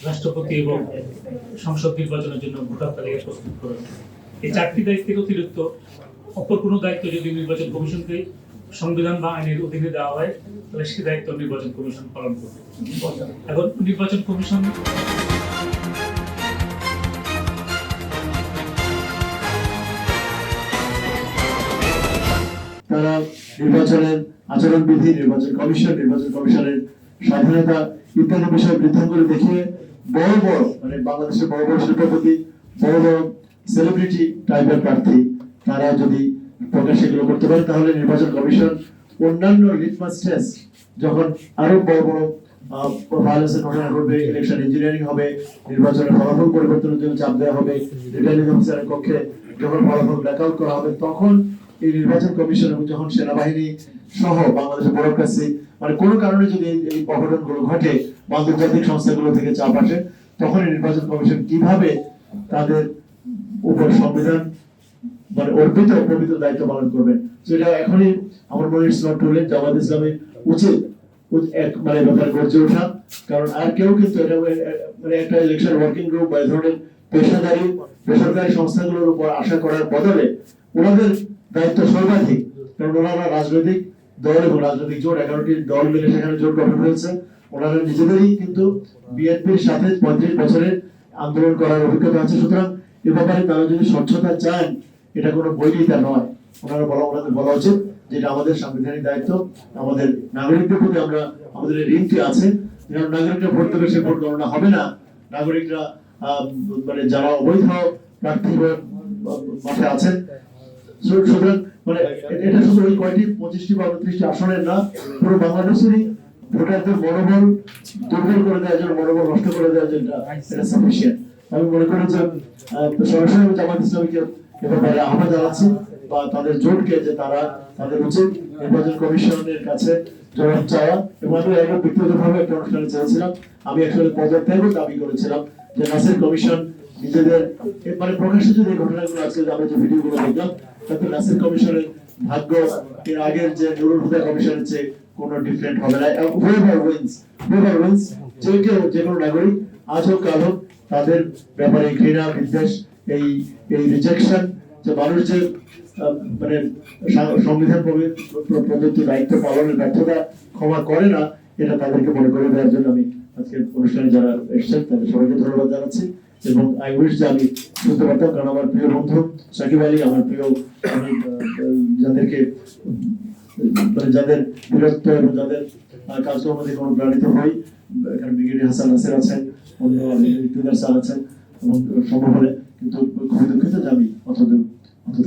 রাষ্ট্রপতি এবং সংসদ নির্বাচনের জন্য ভোটার তালিকা প্রস্তুত করা। এই চারটি দায়িত্বের অতিরিক্ত অপর কোনো দায়িত্ব যদি নির্বাচন কমিশনকে সংবিধান বা আইনের অধীনে দেওয়া হয়, তাহলে সেই দায়িত্ব নির্বাচন কমিশন পালন করবে। এখন নির্বাচন কমিশন তারা নির্বাচনের আচরণবিধি, নির্বাচন কমিশনের স্বাধীনতা ইত্যাদি বিষয় বৃদ্ধি করে দেখিয়ে বড় বড় মানে বাংলাদেশের বড় বড় শিল্পপতি, বড় বড় সেলিব্রিটি টাইপের প্রার্থী তারা যদি প্রকাশ এগুলো করতে পারে, তাহলে নির্বাচন কমিশন অন্যান্য লিটমাস টেস্ট যখন আরো বড় বড় ভায়োলেন্সের ঘটনা ঘটবে, ইলেকশন ইঞ্জিনিয়ারিং হবে, নির্বাচনের ফলাফল পরিবর্তনের জন্য চাপ দেওয়া হবে, রিটার্নিং অফিসারের কক্ষে যখন ফলাফল ব্ল্যাকআউট করা হবে, তখন এই নির্বাচন কমিশন এবং যখন সেনাবাহিনী সহ বাংলাদেশের ব্যুরোক্রেসি মানে কোনো কারণে যদি এই অঘটনগুলো ঘটে, আন্তর্জাতিক সংস্থাগুলো থেকে চাপ আসে, তখন এই নির্বাচন কমিশন কিভাবে তাদের উপর সংবিধান মানে অর্পিত পবিত্র দায়িত্ব পালন করবেন, সেটা এখনই আমার মনে হয় জামাত ইসলামের উচিত এক মানে ব্যাপারে গর্জে ওঠা। কারণ আর কেউ কিন্তু এটা মানে একটা ইলেকশন ওয়ার্কিং গ্রুপ বা ধরনের পেশাদারি বেসরকারি সংস্থাগুলোর উপর আশা করার বদলে ওনাদের দায়িত্ব সর্বাধিক। কারণ ওনারা রাজনৈতিক দল এবং রাজনৈতিক জোট 11টি দল মিলে সেখানে জোট গঠন হয়েছে। ওনারা নিজেদেরই কিন্তু বিএনপির সাথে 35 বছরের আন্দোলন করার অভিজ্ঞতা আছে। সুতরাং এ ব্যাপারে তারা যদি স্বচ্ছতা চান, এটা কোনো বৈরিতা নয়। ওনাদের বলা উচিত যে এটা আমাদের সাংবিধানিক দায়িত্ব, আমাদের নাগরিকদের প্রতি আমরা আমাদের ঋণটি আছে। নাগরিকরা ভোট দেবে, সে ভোট গণনা হবে না। নাগরিকরা মানে যারা অবৈধ প্রার্থী মাঠে আছেন, সুতরাং মানে এটা শুধু ওই কয়টি 25টি বা 29টি আসনের না, পুরো বাংলাদেশেরই ভোটারদের মনোবল দুর্বল করে দেওয়ার জন্য, মনোবল নষ্ট করে দেওয়ার জন্য এটা সাফিসিয়েন্ট। আমি মনে করি যে সরাসরি জামাত ইসলামীকে এ ব্যাপারে আহ্বান জানাচ্ছি বা তাদের জোটকে যে তারা তাদের উচিত নির্বাচন কমিশনের কাছে জবাব চাওয়া। এবং আমি একবার ব্যক্তিগতভাবে একটা অনুষ্ঠানে চেয়েছিলাম, আমি আসলে পদত্যাগও দাবি করেছিলাম যে নাসির কমিশন নিজেদের মানে প্রকাশ্যে যদি ঘটনাগুলো আজকে আমরা যে ভিডিওগুলো দেখলাম, তাতে নাসির কমিশনের ভাগ্য এর আগের যে নুরুল হুদা কমিশনের চেয়ে কোনো ডিফারেন্ট হবে না। whoever wins যে কোনো নাগরিক আজ হোক কাল হোক, তাদের ব্যাপারে ঘৃণা, বিদ্বেষ, এই রিজেকশন, যে মানুষ যে মানে সংবিধান প্রদত্ত দায়িত্ব পালনের ব্যর্থতা ক্ষমা করে না, এটা তাদেরকে মনে করে দেওয়ার জন্য আমি আজকে অনুষ্ঠানে যারা এসেছেন তাদের সবাইকে ধন্যবাদ জানাচ্ছি। এবং আই উইশ যে আমি শুনতে পারতাম, কারণ আমার প্রিয় বন্ধু সাকিব আলী, আমার প্রিয়, আমি যাদেরকে মানে যাদের বীরত্ব এবং যাদের কাজকর্ম থেকে অনুপ্রাণিত হই, এখানে ব্রিগেডিয়ার হাসান নাসির আছেন, অন্য ইকতিদার স্যার আছেন, এবং সম্ভব হলে কিন্তু খুবই দুঃখিত যে আমি অত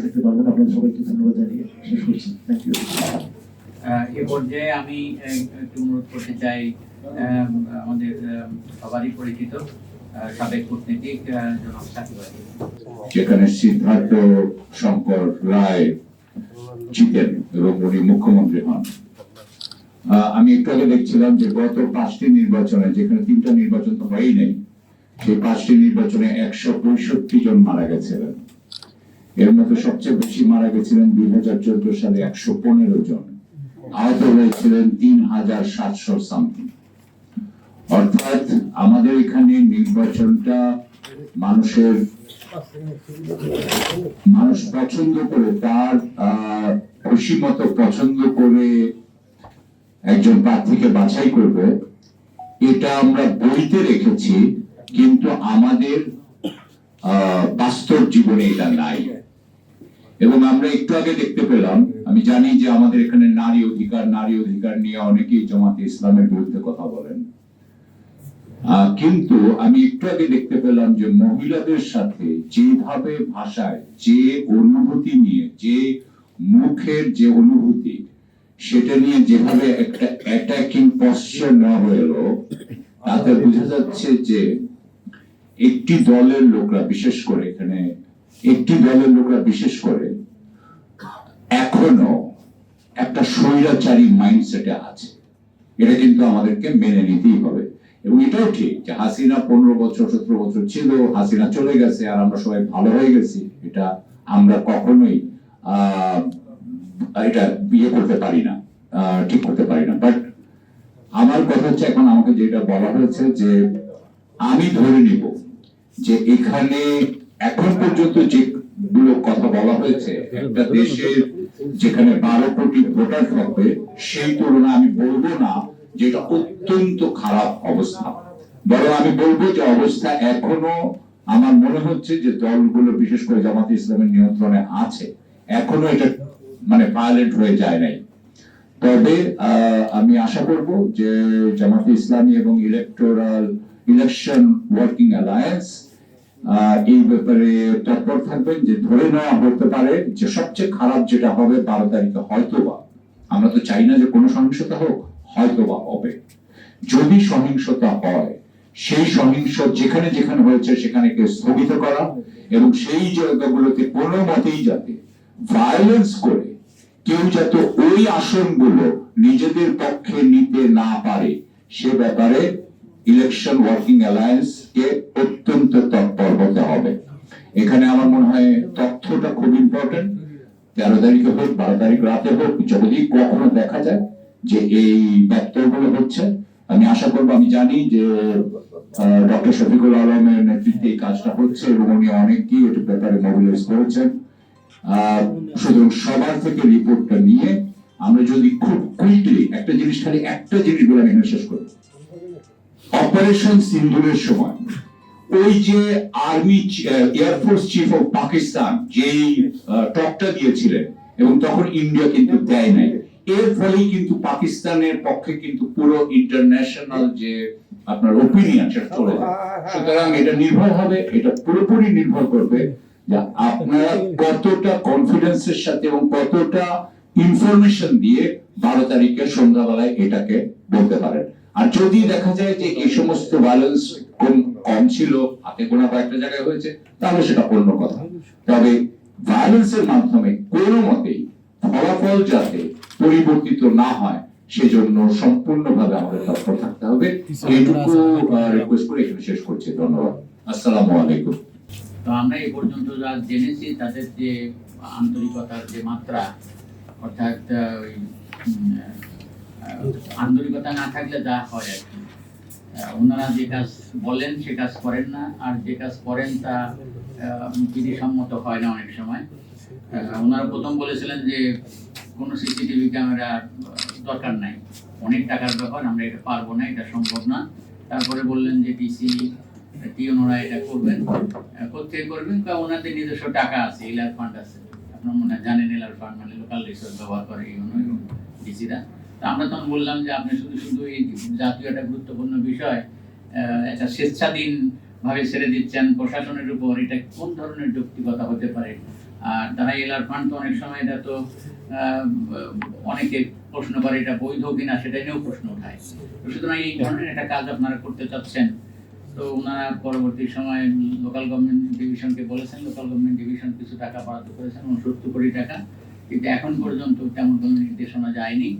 থাকতে পারবো না। আপনাদের সবাইকে ধন্যবাদ জানিয়ে শেষ করছি। Thank you. এ পর্যায়ে আমি একটু অনুরোধ করতে চাই আমাদের সবারই পরিচিত সাবেক কূটনীতিক জনাব সাকিব আলী, যেখানে সিদ্ধার্থ শঙ্কর রায় জিতেন এবং উনি মুখ্যমন্ত্রী হন। আমি একটু আগে দেখছিলাম যে গত 5টি নির্বাচনে, যেখানে 3টা নির্বাচন তো হয়ই নেই, সেই 5টি নির্বাচনে 165 জন মারা গেছিলেন। এর মধ্যে সবচেয়ে বেশি মারা গেছিলেন 2014 সালে 115 জন, আহত হয়েছিলেন 3700 সামথিং। অর্থাৎ আমাদের এখানে নির্বাচনটা মানুষ পছন্দ করে, তার খুশি মতো পছন্দ করে একজন প্রার্থীকে বাছাই করবে, এটা আমরা বইতে রেখেছি, কিন্তু আমাদের বাস্তব জীবনে এটা নাই। এবং আমরা একটু আগে দেখতে পেলাম, আমি জানি যে আমাদের এখানে নারী অধিকার নিয়ে অনেকেই জামাতে ইসলামের বিরুদ্ধে কথা বলেন, কিন্তু আমি একটু আগে দেখতে পেলাম যে মহিলাদের সাথে যেভাবে ভাষায়, যে অনুভূতি নিয়ে, যে মুখের যে অনুভূতি, সেটা নিয়ে যেভাবে একটা অ্যাটাকিং পশ্চার নেওয়া হলো, তাতে বোঝা যাচ্ছে যে একটি দলের লোকরা, বিশেষ করে এখানে একটি দলের লোকরা বিশেষ করে এখনো একটা স্বৈরাচারী মাইন্ডসেটে আছে। এটা কিন্তু আমাদেরকে মেনে নিতেই হবে। এবং এটাও ঠিক যে হাসিনা 15 বছর 17 বছর ছিল, হাসিনা চলে গেছে আর আমরা সবাই ভালো হয়ে গেছি, এটা আমরা কখনোই এটা বিয়ে করতে পারি না, ঠিক করতে পারি না। বাট আমার কথা হচ্ছে, এখন আমাকে যেটা বলা হয়েছে যে আমি ধরে নিব যে এখানে এখন পর্যন্ত যেগুলো কথা বলা হয়েছে, একটা দেশের যেখানে 12 কোটি ভোটার থাকবে সেই তুলনায় আমি বলবো না যে এটা অত্যন্ত খারাপ অবস্থা, বরং আমি বলবো যে অবস্থা এখনো আমার মনে হচ্ছে যে দলগুলো বিশেষ করে জামাতে ইসলামের নিয়ন্ত্রণে আছে, এখনো এটা মানে ভায়োলেন্ট হয়ে যায় নাই। তবে আমি আশা করব যে জামাতে ইসলামী এবং ইলেকশন ওয়ার্কিং অ্যালায়েন্স এই ব্যাপারে তৎপর থাকবেন, যে ধরে নেওয়া হতে পারে যে সবচেয়ে খারাপ যেটা হবে 12 তারিখে হয়তোবা, আমরা তো চাই না যে কোনো সহিংসতা হোক, হয়তোবা হবে। যদি সহিংসতা হয়, সেই সহিংস যেখানে যেখানে হয়েছে সেখানেকে স্থগিত করা এবং সেই জায়গাগুলোতে কোনো মতেই যাতে ভায়োলেন্স করে কেউ যাতে ওই আসনগুলো নিজেদের পক্ষে নিতে না পারে, সে ব্যাপারে ইলেকশন ওয়ার্কিং অ্যালায়েন্স কে অত্যন্ত তৎপর হতে হবে। এখানে আমার মনে হয় তথ্যটা খুব ইম্পর্টেন্ট। 13 তারিখে হোক, 12 তারিখ রাতে হোক, যদি কখনো দেখা যায় যে এই ব্যত্যয়গুলো হচ্ছে, আমি আশা করবো, আমি জানি যে ডক্টর শফিকুল আলমের নেতৃত্বে এই কাজটা হচ্ছে এবং উনি অনেককেই এর ব্যাপারে মোবিলাইজ করেছেন। সুতরাং সবার থেকে রিপোর্টটা নিয়ে আমরা যদি খুব কুইকলি একটা জিনিস, খালি একটা জিনিস বলে আমি এখানে শেষ করি। অপারেশন সিন্দুরের সময় ওই যে army air force chief of Pakistan যেই টকটা দিয়েছিলেন এবং তখন ইন্ডিয়া কিন্তু দেয় নাই, এর ফলেই কিন্তু পাকিস্তানের পক্ষে কিন্তু পুরো ইন্টারন্যাশনাল যে আপনার ওপিনিয়ন সেটা চলে যায়। সুতরাং এটা নির্ভর হবে, এটা পুরোপুরি নির্ভর করবে যে আপনারা কতটা কনফিডেন্সের সাথে এবং কতটা ইনফরমেশন দিয়ে 12 তারিখের সন্ধ্যাবেলায় এটাকে বলতে পারেন। আর যদি দেখা যায় যে এই সমস্ত ভায়োলেন্স কম ছিল, হাতে গোনা কয়েকটা জায়গায় হয়েছে, তাহলে সেটা অন্য কথা। তবে ভায়োলেন্সের মাধ্যমে কোনো মতেই ফলাফল যাতে পরিবর্তিত না হয় সেজন্য সম্পূর্ণভাবে আমাদের তৎপর থাকতে হবে। এইটুকু রিকোয়েস্ট করে এখানে শেষ করছি। ধন্যবাদ। আসসালামু আলাইকুম। তো আমরা এই পর্যন্ত যা জেনেছি তাদের যে আন্তরিকতার যে মাত্রা, অর্থাৎ আন্তরিকতা না থাকলে যা হয় আর কি, ওনারা যে কাজ বলেন সে কাজ করেন না, আর যে কাজ করেন তা বিধিসম্মত হয় না অনেক সময়। ওনারা প্রথম বলেছিলেন যে কোনো সিসিটিভি ক্যামেরা দরকার নাই, অনেক টাকার ব্যাপার, আমরা এটা পারবো না, এটা সম্ভব না। তারপরে বললেন যে ডিসি ওনারা এটা করবেন, কোথায় করবেন, বা ওনাদের নিজস্ব টাকা আছে, এলার ফান্ড আছে, আপনার মনে জানেন এলার ফান্ড মানে লোকাল রিসোর্স ব্যবহার করে ডিসিরা। আমরা তখন বললাম যে আপনি শুধু এই জাতীয় একটা গুরুত্বপূর্ণ বিষয় একটা স্বেচ্ছাধীন ভাবে ছেড়ে দিচ্ছেন প্রশাসনের উপর, এটা কোন ধরনের যৌক্তিকতা হতে পারে? আর তারা এলার ফান্ড তো অনেক সময় এটা তো অনেকে প্রশ্ন করে এটা বৈধ কিনা, সেটা নিয়েও প্রশ্ন উঠায়। সুতরাং এই ধরনের একটা কাজ আপনারা করতে চাচ্ছেন, তো ওনারা পরবর্তী সময় লোকাল গভর্নমেন্ট ডিভিশনকে বলেছেন, লোকাল গভর্নমেন্ট ডিভিশন কিছু টাকা বরাদ্দ করেছেন, 69 কোটি টাকা, কিন্তু এখন পর্যন্ত তেমন কোনো নির্দেশনা যায়নি।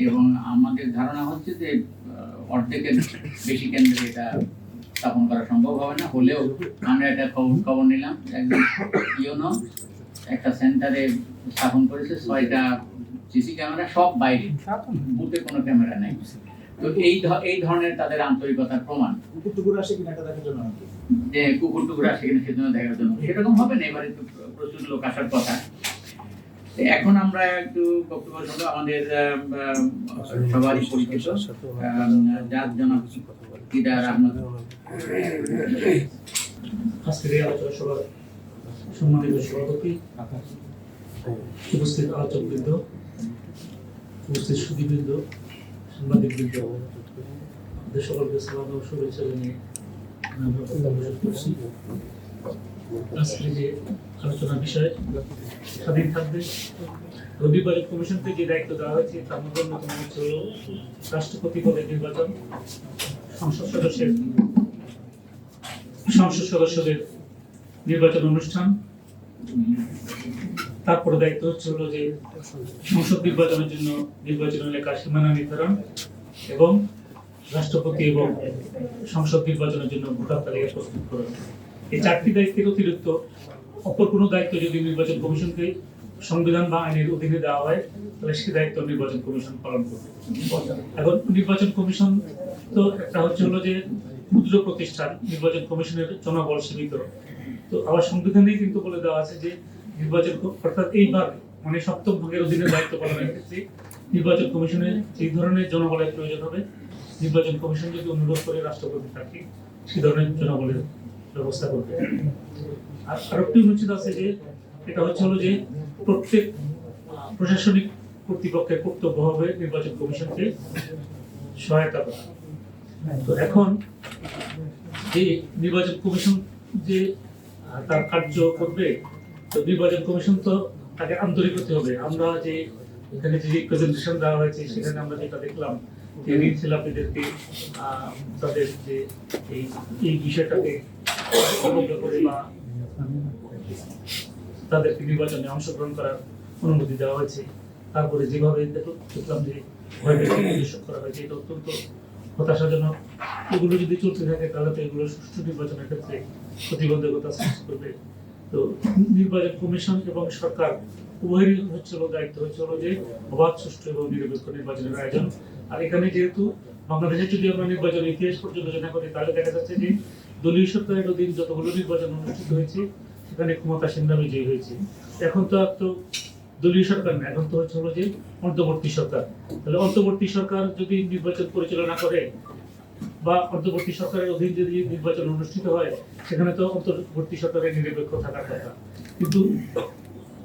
এবং আমাদের ধারণা হচ্ছে যে অর্ধেকের বেশি কেন্দ্রে এটা স্থাপন করা সম্ভব হবে না, হলেও আমরা এটা খবর নিলাম একজন ইউনো একটা সেন্টারে স্থাপন করেছে 6টা সিসি ক্যামেরা, সব বাইরে, বুথে কোনো ক্যামেরা নেই। তো এই ধরনের তাদের আন্তরিকতার প্রমাণ। কুকুর টুকুর আসে কিনা দেখার জন্য, যে কুকুর টুকুর আসে কিনা সেজন্য দেখার জন্য, সেরকম হবে না, এবারে তো প্রচুর লোক আসার কথা। এখন আমরা একটু বক্তব্য শুনবো আমাদের সবারই পরিচিত যার জনাব কিদার আহমদ। আজকের এই আলোচনা সভার সম্মানিত সভাপতি, উপস্থিত আলোচকবৃন্দ, উপস্থিত সুধীবৃন্দ, সাংবাদিকবৃন্দ, আমাদের সকলকে সালাম ও শুভেচ্ছা জানিয়ে আমরা বক্তব্য শুরু করছি। আজকে যে আলোচনার বিষয় স্বাধীন থাকবে, রবিবারের কমিশন থেকে যে দায়িত্ব দেওয়া হয়েছে তার মধ্যে অন্যতম হচ্ছে হল রাষ্ট্রপতি পদের নির্বাচন, সংসদ সদস্যদের নির্বাচন অনুষ্ঠান, তারপরে দায়িত্ব হচ্ছে হলো যে সংসদ নির্বাচনের জন্য নির্বাচন এলাকার সীমানা নির্ধারণ এবং রাষ্ট্রপতি এবং সংসদ নির্বাচনের জন্য ভোটার তালিকা প্রস্তুত করা। এই 4টি দায়িত্বের অতিরিক্ত অপর কোনো দায়িত্ব যদি নির্বাচন কমিশনকে সংবিধান বা আইনের অধীনে দেওয়া হয় তাহলে সে দায়িত্ব নির্বাচন কমিশন পালন করবে। এখন নির্বাচন কমিশন তো একটা হচ্ছে হলো যে ক্ষুদ্র প্রতিষ্ঠান, নির্বাচন কমিশনের জনবল সীমিত। তো আবার সংবিধানেই কিন্তু বলে দেওয়া আছে যে নির্বাচন অর্থাৎ এইবার মানে সপ্তম ভাগের অধীনে দায়িত্ব পালনের ক্ষেত্রে নির্বাচন কমিশনের যে ধরনের জনবলের প্রয়োজন হবে, নির্বাচন কমিশন যদি অনুরোধ করে রাষ্ট্রপতি থাকে সেই ধরনের জনবলের ব্যবস্থা করবে। আর আরেকটি অনুচ্ছেদ আছে যে এটা হচ্ছে হলো যে প্রত্যেক প্রশাসনিক কর্তৃপক্ষের কর্তব্য হবে নির্বাচন কমিশনকে সহায়তা করা। তো এখন যে নির্বাচন কমিশন যে তার কার্য করবে, তো নির্বাচন কমিশন তো তাকে আন্তরিক হতে হবে। আমরা যে এখানে যে প্রেজেন্টেশন দেওয়া হয়েছে সেখানে আমরা যেটা দেখলাম যে ঋণ খেলাপিদেরকে তাদের যে এই বিষয়টাকে অবজ্ঞা করে বা তাদেরকে নির্বাচনে অংশগ্রহণ করার অনুমতি দেওয়া হয়েছে। তারপরে যেভাবে দেখলাম যে ভয়ভীতি নিরসন করা হয়েছে, এটা অত্যন্ত হতাশাজনক। এগুলো যদি চলতে থাকে তাহলে তো এগুলো সুষ্ঠু নির্বাচনের ক্ষেত্রে প্রতিবন্ধকতা সৃষ্টি করবে। তো নির্বাচন কমিশন এবং সরকার উভয়েরই দায়িত্ব হচ্ছে যে অবাধ, সুষ্ঠু এবং নিরপেক্ষ নির্বাচনের আয়োজন। আর এখানে যেহেতু বাংলাদেশের যদি আমরা নির্বাচনের ইতিহাস পর্যালোচনা করি তাহলে দেখা যাচ্ছে যে দলীয় সরকারের অধীন যতগুলো নির্বাচন অনুষ্ঠিত হয়েছে সেখানে ক্ষমতাসীনরা বিজয়ী হয়েছে। এখন তো আর তো দলীয় সরকার না, এখন তো হচ্ছে যে অন্তর্বর্তী সরকার। তাহলে অন্তর্বর্তী সরকার যদি নির্বাচন পরিচালনা করে বা অন্তর্বর্তী সরকারের অধীন যদি নির্বাচন অনুষ্ঠিত হয় সেখানে তো অন্তর্বর্তী সরকারের নিরপেক্ষ থাকার কথা। কিন্তু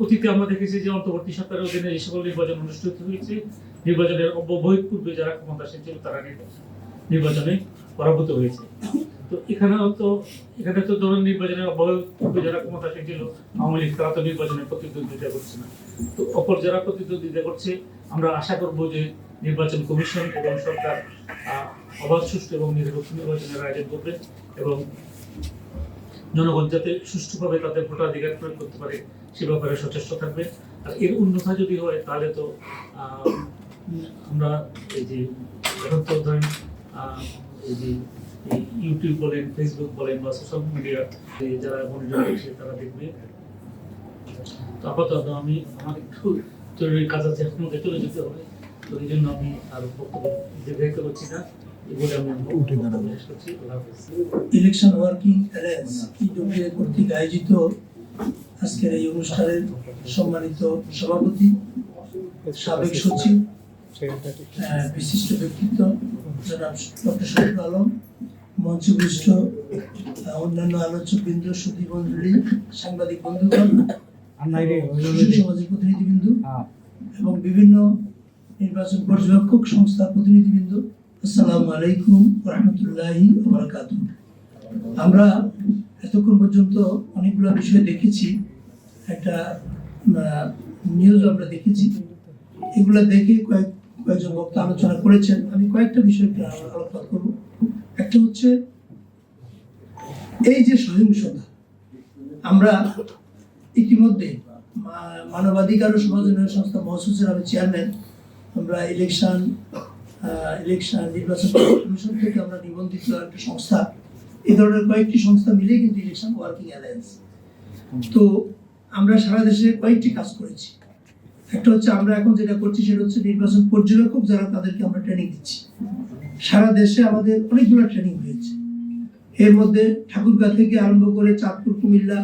অতীতে আমরা দেখেছি যে অন্তর্বর্তী সরকারের অধীনে এই সকল নির্বাচন অনুষ্ঠিত হয়েছে, নির্বাচনের অব্যবহিত পূর্বে যারা ক্ষমতাসীন ছিল তারা নির্বাচনে পরাভূত হয়েছে। তো এখানে তো ধরুন নির্বাচনের অব্যবহিত পূর্বে যারা ক্ষমতাসীন ছিল আওয়ামী লীগ, তারা তো নির্বাচনে প্রতিদ্বন্দ্বিতা করছে না। তো অপর যারা প্রতিদ্বন্দ্বিতা করছে, আমরা আশা করব যে নির্বাচন কমিশন এবং সরকার অবাধ, সুষ্ঠু এবং নিরপেক্ষ নির্বাচনের আয়োজন করবে এবং জনগণ যাতে সুষ্ঠুভাবে তাদের ভোটাধিকার প্রয়োগ করতে পারে সে ব্যাপারে সচেষ্ট থাকবে। আর এর অন্যথা যদি হয় তাহলে তো আমরা এই যে এখন তো ধরেন এই যে ইউটিউব বলেন, ফেসবুক বলেন বা সোশ্যাল মিডিয়া যারা মনিটর করছে তারা দেখবে। তো আপাতত আমার একটু জরুরি কাজ আছে, আপনাদের চলে যেতে হবে। তো এই জন্য আমি আর বক্তব্য দীর্ঘায়িত করছি না, এগুলো আমি শেষ করছি। আল্লাহ হাফেজ। ইলেকশন ওয়ার্কিং অ্যালায়েন্স ইউটিউবে কর্তৃক আয়োজিত আজকের এই অনুষ্ঠানের সম্মানিত সভাপতি, সাবেক সচিব, বিশিষ্ট ব্যক্তিত্ব জনাব ডক্টর শহীদুল আলম, মঞ্চবিষ্ট অন্যান্য আলোচকবৃন্দ, সুধী মণ্ডলী, সাংবাদিক বন্ধুগণ, সমাজের প্রতিনিধিবৃন্দ এবং বিভিন্ন নির্বাচন পর্যবেক্ষক সংস্থার প্রতিনিধিবৃন্দ, আসসালামু আলাইকুম ওয়া রাহমাতুল্লাহি ওয়া বারাকাতুহু। আমরা এতক্ষণ পর্যন্ত অনেকগুলো বিষয় দেখেছি, একটা নিউজ আমরা দেখেছি। এগুলো দেখে কয়েকজন বক্তা আলোচনা করেছেন। আমি কয়েকটা বিষয় আলোকপাত করব। একটা হচ্ছে এই যে সহিংসতা, আমরা ইতিমধ্যে মানবাধিকার ও সমাজ উন্নয়ন সংস্থা মহসুসের আমি চেয়ারম্যান, আমরা ইলেকশন নির্বাচন কমিশন থেকে আমরা নিবন্ধিত একটা সংস্থা, এই ধরনের কয়েকটি সংস্থা মিলে কিন্তু ইলেকশন ওয়ার্কিং অ্যালায়েন্স। তো আমরা সারা দেশে কয়েকটি কাজ করেছি। একটা হচ্ছে আমরা এখন যেটা করছি সেটা হচ্ছে নির্বাচন পর্যবেক্ষক যারা, তাদেরকে আমরা ট্রেনিং দিচ্ছি। সারা দেশে আমাদের অনেকগুলো ট্রেনিং হয়েছে। এর মধ্যে ঠাকুরগাঁ থেকে আরম্ভ করে চাঁদপুর, কুমিল্লা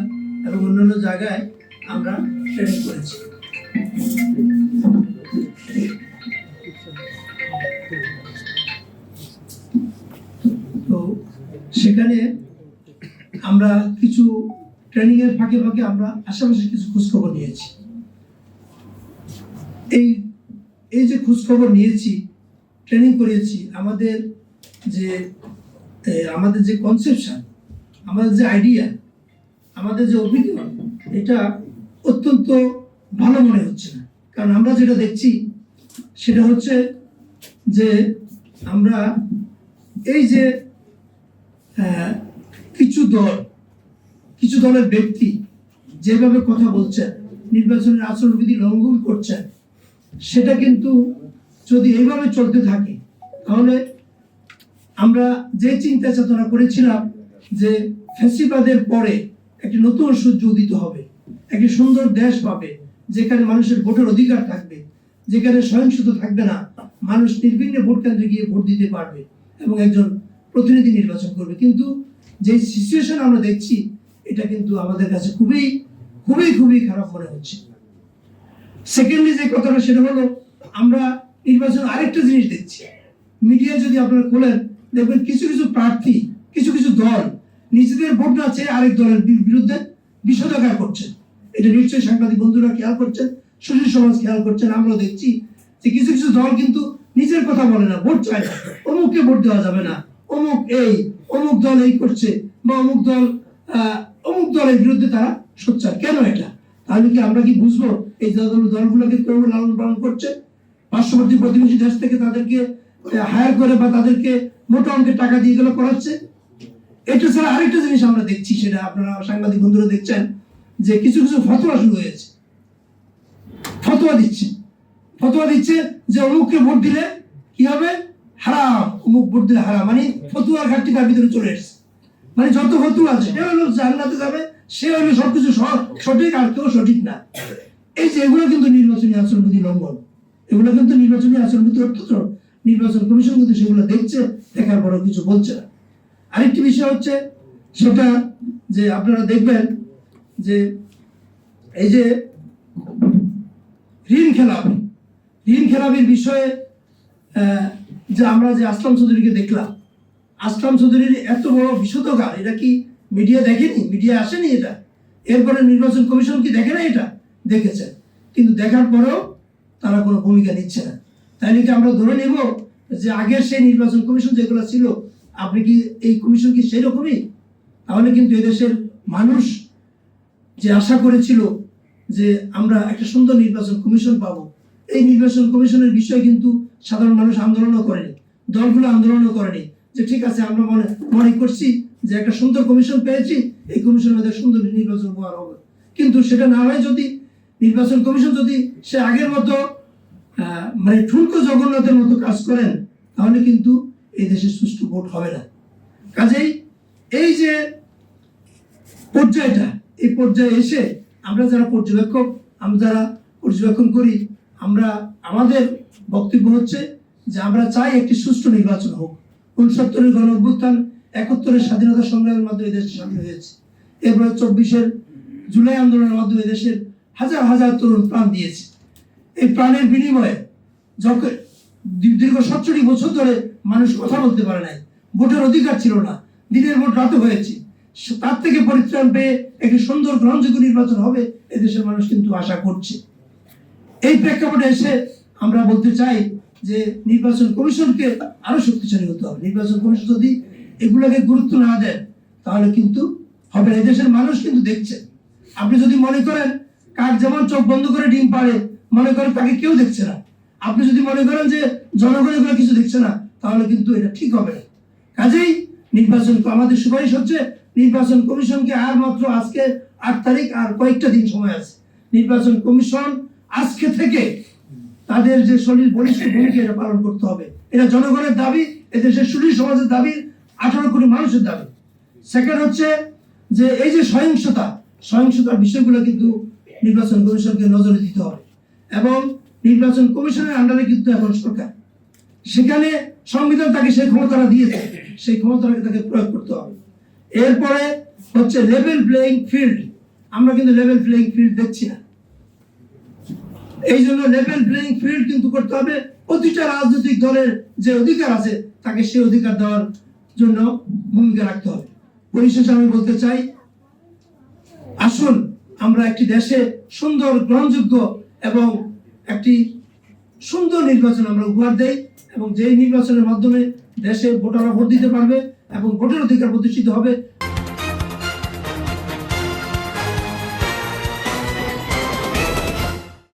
এবং অন্যান্য জায়গায় আমরা ট্রেনিং করেছি। তো সেখানে আমরা কিছু ট্রেনিং এর ফাঁকে ফাঁকে আমরা আশেপাশে কিছু খোঁজখবর নিয়েছি। এই যে খোঁজখবর নিয়েছি, ট্রেনিং করিয়েছি, আমাদের যে কনসেপশন, আমাদের যে আইডিয়া, আমাদের যে অভিজ্ঞতা, এটা অত্যন্ত ভালো মনে হচ্ছে না। কারণ আমরা যেটা দেখছি সেটা হচ্ছে যে আমরা এই যে কিছু দলের ব্যক্তি যেভাবে কথা বলছেন, নির্বাচনের আচরণবিধি লঙ্ঘন করছেন, সেটা কিন্তু যদি এইভাবে চলতে থাকে তাহলে আমরা যে চিন্তা চেতনা করেছিলাম যে ফ্যাসিবাদের পরে একটি নতুন সূর্য উদিত হবে, একটি সুন্দর দেশ পাবে, যেখানে মানুষের ভোটের অধিকার থাকবে, যেখানে সহিংসতা থাকবে না, মানুষ নির্বিঘ্নে ভোট কেন্দ্রে গিয়ে ভোট দিতে পারবে এবং একজন প্রতিনিধি নির্বাচন করবে। কিন্তু যে সিচুয়েশন আমরা দেখছি এটা কিন্তু আমাদের কাছে খুবই খুবই খুবই খারাপ মনে হচ্ছে। সেকেন্ডলি যে কথাটা সেটা হলো, আমরা নির্বাচন আরেকটা জিনিস দেখছি, মিডিয়া যদি আপনারা খোলেন দেখবেন কিছু কিছু প্রার্থী, কিছু কিছু দল নিজেদের ভোট না চেয়ে আরেক দলের বিরুদ্ধে বিষোদগার করছেন। এটা নিশ্চয়ই সাংবাদিক বন্ধুরা খেয়াল করছেন, সুশীল সমাজ খেয়াল করছেন। আমরা দেখছি যে কিছু কিছু দল কিন্তু নিজের কথা বলে না, ভোট চায় না, অমুককে ভোট দেওয়া যাবে না, অমুক দল এই করছে, বা অমুক দলের বিরুদ্ধে তারা সোচ্চার। কেন এটা? তাহলে কি আমরা কি বুঝবো এই দলগুলোকে কেউ লালন পালন করছে? পার্শ্ববর্তী প্রতিবেশী দেশ থেকে তাদেরকে হায়ার করে বা তাদেরকে মোটা অঙ্কের টাকা দিয়ে এগুলো করাচ্ছে। এটা ছাড়া আরেকটা জিনিস আমরা দেখছি, সেটা আপনারা সাংবাদিক বন্ধুরা দেখছেন, যে কিছু কিছু ফতোয়া শুরু হয়েছে। ফতোয়া দিচ্ছে যে অমুককে ভোট দিলে কি হবে, হারাম, অমুক ভোট দিলে হারাম। মানে ফতোয়ার ঘাটতি তার ভিতরে চলে এসেছে। মানে যত ফতোয়া আছে, সে হলো জান্নাতে যাবে, সে হলো সবকিছু সঠিক, আর কেউ সঠিক না। এই যে এগুলো কিন্তু নির্বাচনী আচরণবিধি লঙ্ঘন, এগুলো কিন্তু নির্বাচনী আচরণবিধি অত্যন্ত। নির্বাচন কমিশন কিন্তু সেগুলো দেখছে, দেখার পরেও কিছু বলছে না। আরেকটি বিষয় হচ্ছে সেটা যে আপনারা দেখবেন যে এই যে ঋণ খেলাপির বিষয়ে যে আমরা যে আসলাম চৌধুরীকে দেখলাম, আসলাম চৌধুরীর এত বড় বিষোদগার, এটা কি মিডিয়া দেখেনি? মিডিয়া আসেনি এটা? এরপরে নির্বাচন কমিশন কি দেখে না? এটা দেখেছে, কিন্তু দেখার পরেও তারা কোনো ভূমিকা নিচ্ছে না। তাই নাকি আমরা ধরে নেব যে আগের সেই নির্বাচন কমিশন যেগুলো ছিল, আপনি কি এই কমিশন কি সেই রকমই? তাহলে কিন্তু এদেশের মানুষ যে আশা করেছিল যে আমরা একটা সুন্দর নির্বাচন কমিশন পাবো, এই নির্বাচন কমিশনের বিষয়ে কিন্তু সাধারণ মানুষ আন্দোলনও করেনি, দলগুলো আন্দোলনও করেনি, যে ঠিক আছে আমরা মনে করছি যে একটা সুন্দর কমিশন পেয়েছি, এই কমিশনের মধ্যে সুন্দর নির্বাচন উপহার হবে। কিন্তু সেটা না হয়, যদি নির্বাচন কমিশন যদি সে আগের মতো মানে ঠুনকো জগন্নাথের মতো কাজ করেন, তাহলে কিন্তু এই দেশে সুষ্ঠু ভোট হবে না। কাজেই এই যে পর্যায়টা, এই পর্যায়ে এসে আমরা যারা পর্যবেক্ষক, আমরা যারা পর্যবেক্ষণ করি, আমাদের বক্তব্য হচ্ছে যে আমরা চাই একটি সুষ্ঠু নির্বাচন হোক। 69-এর গণ অভ্যুত্থান, 71-এর স্বাধীনতা সংগ্রামের মাধ্যমে দেশ স্বাধীন হয়েছে। এরপরে 24-এর জুলাই আন্দোলনের মাধ্যমে দেশের হাজার হাজার তরুণ প্রাণ দিয়েছে। এই প্রাণের বিনিময়ে যখন দীর্ঘ 47 বছর ধরে মানুষ কথা বলতে পারে নাই, ভোটের অধিকার ছিল না, দিনের ভোট রাতে হয়েছে, তার থেকে পরিত্রাণ পেয়ে একটি সুন্দর গ্রহণযোগ্য নির্বাচন হবে এদেশের মানুষ কিন্তু আশা করছে। এই প্রেক্ষাপটে এসে আমরা বলতে চাই যে নির্বাচন কমিশনকে আরো শক্তিশালী হতে হবে। নির্বাচন কমিশন যদি এগুলোকে গুরুত্ব না দেন তাহলে কিন্তু হবে না। এদেশের মানুষ কিন্তু দেখছে। আপনি যদি মনে করেন কাক যেমন চোখ বন্ধ করে ডিম পাড়ে, মনে করেন তাকে কেউ দেখছে না, আপনি যদি মনে করেন যে জনগণ এগুলো কিছু দেখছে না, তাহলে কিন্তু এটা ঠিক হবে না। কাজেই নির্বাচন, আমাদের সুপারিশ হচ্ছে নির্বাচন কমিশনকে আর মাত্র আজকে 8 তারিখ, আর কয়েকটা দিন সময় আছে। নির্বাচন কমিশন আজকে থেকে তাদের যে বলিষ্ঠ ভূমিকা এটা পালন করতে হবে। এটা জনগণের দাবি, এদেশের সুশীল সমাজের দাবি, 18 কোটি মানুষের দাবি। সেকেন্ড হচ্ছে যে এই যে সহিংসতার বিষয়গুলো কিন্তু নির্বাচন কমিশনকে নজরে দিতে হবে, এবং নির্বাচন কমিশনের আন্ডারে কিন্তু এখন সরকার, সেখানে সংবিধান তাকে সেই ক্ষমতাটা দিয়েছে, সেই ক্ষমতাটাকে তাকে প্রয়োগ করতে হবে। এরপরে হচ্ছে লেভেল প্লেইং ফিল্ড। আমরা কিন্তু লেভেল প্লেইং ফিল্ড দেখছি না। এই জন্য লেভেল প্লেইং ফিল্ড কিন্তু করতে হবে। প্রতিটা রাজনৈতিক দলের যে অধিকার আছে তাকে সেই অধিকার দেওয়ার জন্য ভূমিকা রাখতে হবে। পরিশেষে আমি বলতে চাই, আসুন আমরা একটি দেশে সুন্দর, গ্রহণযোগ্য এবং একটি সুন্দর নির্বাচন আমরা উপহার দেই, এবং যেই নির্বাচনের মাধ্যমে দেশে ভোটাররা ভোট দিতে পারবে এবং ভোটের অধিকার প্রতিষ্ঠিত হবে।